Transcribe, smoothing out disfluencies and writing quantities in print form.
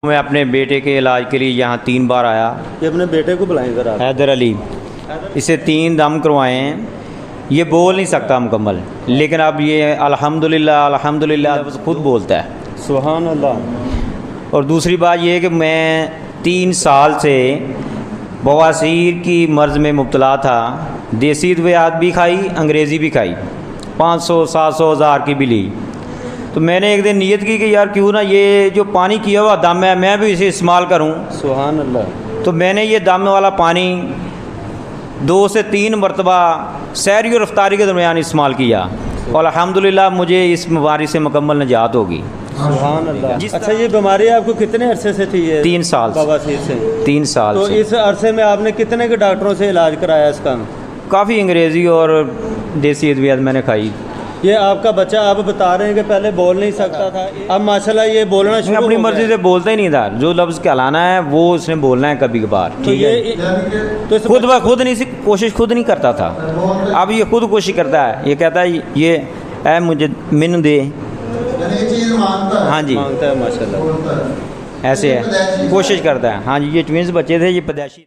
मैं अपने बेटे के इलाज के लिए यहाँ 3 बार आया। कि अपने बेटे को बुलाएं ज़रा। हैदर अली, इसे 3 दम करवाए हैं। ये बोल नहीं सकता मुकम्मल, लेकिन अब ये अल्हम्दुलिल्लाह अल्हम्दुलिल्लाह खुद बोलता है। सुभान अल्लाह। और दूसरी बात ये है कि मैं 3 साल से बवासीर की मर्ज़ में मुब्तला था। देसी दवाइयात भी खाई, अंग्रेज़ी भी खाई, 500 700 हज़ार की भी ली। तो मैंने एक दिन नीयत की कि यार क्यों ना ये जो पानी किया हुआ दम है मैं भी इसे इस्तेमाल करूं। सुभान अल्लाह। तो मैंने ये दम वाला पानी 2 से 3 मरतबा सहरी और इफ्तारी के दरमियान इस्तेमाल किया और अल्हम्दुलिल्लाह मुझे इस बीमारी से मुकम्मल निजात होगी। सुभान अल्लाह। अच्छा, ये बीमारी आपको कितने अरसे से थी? ये 3 साल बवासीर से। 3 साल तो से। इस अरसे में आपने कितने के डॉक्टरों से इलाज कराया इसका? काफ़ी अंग्रेज़ी और देसी अद्वियात मैंने खाई। ये आपका बच्चा, आप बता रहे हैं कि पहले बोल नहीं सकता था, अब माशाल्लाह ये बोलना शुरू अपनी हो मर्ज़ी गया से बोलता ही नहीं था। जो लफ्ज़ कहलाना है वो उसने बोलना है कभी कभार। तो ठीक है, तो इस खुद ब खुद नहीं, कोशिश खुद नहीं करता था। अब ये खुद कोशिश करता है। ये कहता है ये है मुझे मिन दे, हाँ जी, मांगता है माशाल्लाह। ऐसे है, कोशिश करता है। हाँ जी, ये ट्विंस बच्चे थे, ये पैदाइशी